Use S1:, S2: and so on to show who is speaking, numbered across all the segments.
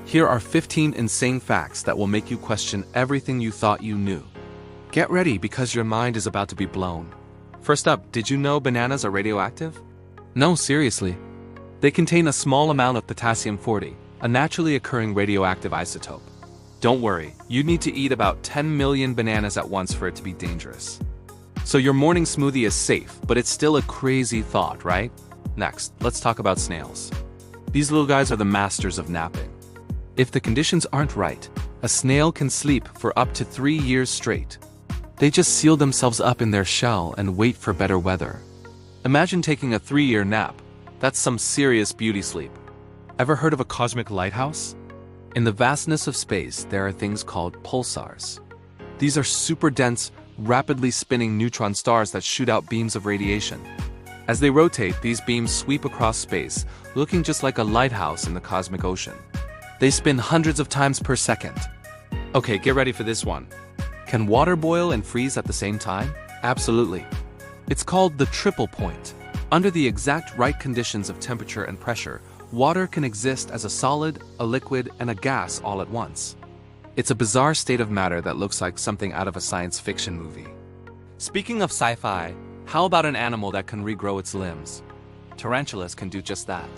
S1: Here are 15 insane facts that will make you question everything you thought you knew. Get ready because your mind is about to be blown. First up, did you know bananas are radioactive? No, seriously. They contain a small amount of potassium-40, a naturally occurring radioactive isotope. Don't worry, you need to eat about 10 million bananas at once for it to be dangerous. So your morning smoothie is safe, but it's still a crazy thought, right? Next, let's talk about snails. These little guys are the masters of napping. If the conditions aren't right, a snail can sleep for up to 3 years straight. They just seal themselves up in their shell and wait for better weather. Imagine taking a 3-year nap. That's some serious beauty sleep. Ever heard of a cosmic lighthouse? In the vastness of space, there are things called pulsars. These are super dense, rapidly spinning neutron stars that shoot out beams of radiation. As they rotate, these beams sweep across space, looking just like a lighthouse in the cosmic ocean. They spin hundreds of times per second. Okay, get ready for this one. Can water boil and freeze at the same time? Absolutely. It's called the triple point. Under the exact right conditions of temperature and pressure, water can exist as a solid, a liquid, and a gas all at once. It's a bizarre state of matter that looks like something out of a science fiction movie. Speaking of sci-fi, how about an animal that can regrow its limbs? Tarantulas can do just that.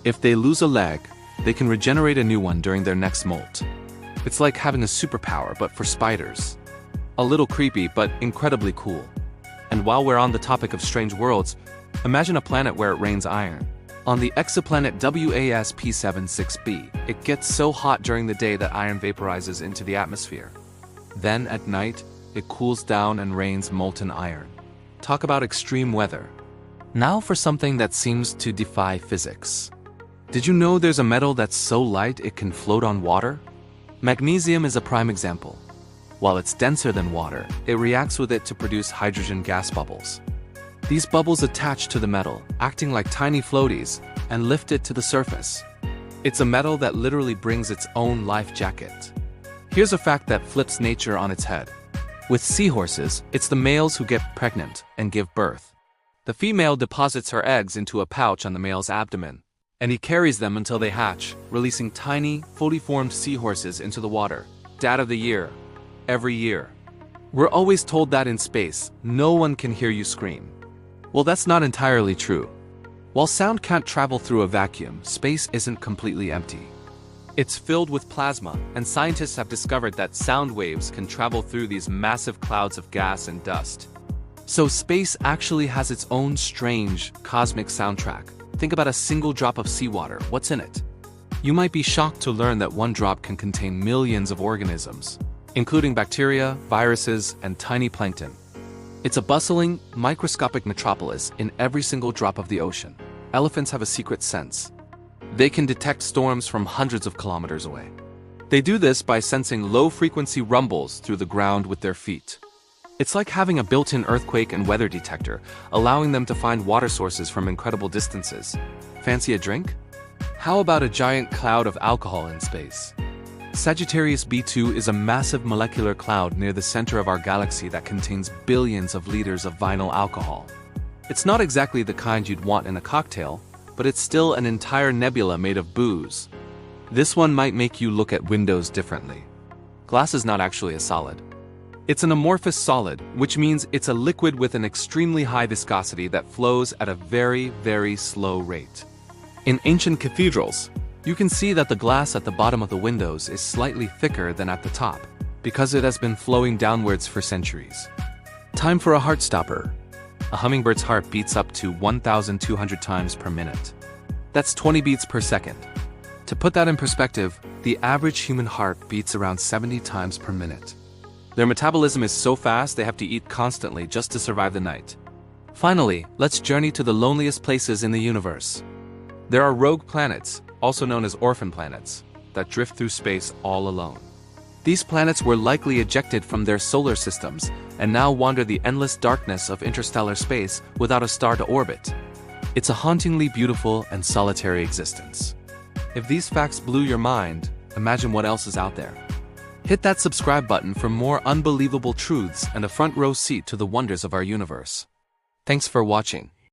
S1: If they lose a leg, they can regenerate a new one during their next molt. It's like having a superpower, but for spiders. A little creepy, but incredibly cool. And while we're on the topic of strange worlds, imagine a planet where it rains iron. On the exoplanet WASP-76b, it gets so hot during the day that iron vaporizes into the atmosphere. Then, at night, it cools down and rains molten iron. Talk about extreme weather. Now for something that seems to defy physics. Did you know there's a metal that's so light it can float on water? Magnesium is a prime example. While it's denser than water, it reacts with it to produce hydrogen gas bubbles. These bubbles attach to the metal, acting like tiny floaties, and lift it to the surface. It's a metal that literally brings its own life jacket. Here's a fact that flips nature on its head. With seahorses, it's the males who get pregnant and give birth. The female deposits her eggs into a pouch on the male's abdomen, and he carries them until they hatch, releasing tiny, fully formed seahorses into the water. Dad of the year. Every year. We're always told that in space, no one can hear you scream. Well, that's not entirely true. While sound can't travel through a vacuum, space isn't completely empty. It's filled with plasma, and scientists have discovered that sound waves can travel through these massive clouds of gas and dust. So space actually has its own strange, cosmic soundtrack. Think about a single drop of seawater. What's in it? You might be shocked to learn that one drop can contain millions of organisms, including bacteria, viruses, and tiny plankton. It's a bustling, microscopic metropolis in every single drop of the ocean. Elephants have a secret sense. They can detect storms from hundreds of kilometers away. They do this by sensing low-frequency rumbles through the ground with their feet. It's like having a built-in earthquake and weather detector, allowing them to find water sources from incredible distances. Fancy a drink? How about a giant cloud of alcohol in space? Sagittarius B2 is a massive molecular cloud near the center of our galaxy that contains billions of liters of vinyl alcohol. It's not exactly the kind you'd want in a cocktail, but it's still an entire nebula made of booze. This one might make you look at windows differently. Glass is not actually a solid. It's an amorphous solid, which means it's a liquid with an extremely high viscosity that flows at a very, very slow rate. In ancient cathedrals, you can see that the glass at the bottom of the windows is slightly thicker than at the top, because it has been flowing downwards for centuries. Time for a heart stopper. A hummingbird's heart beats up to 1,200 times per minute. That's 20 beats per second. To put that in perspective, the average human heart beats around 70 times per minute. Their metabolism is so fast they have to eat constantly just to survive the night. Finally, let's journey to the loneliest places in the universe. There are rogue planets, also known as orphan planets, that drift through space all alone. These planets were likely ejected from their solar systems and now wander the endless darkness of interstellar space without a star to orbit. It's a hauntingly beautiful and solitary existence. If these facts blew your mind, imagine what else is out there. Hit that subscribe button for more unbelievable truths and a front row seat to the wonders of our universe. Thanks for watching.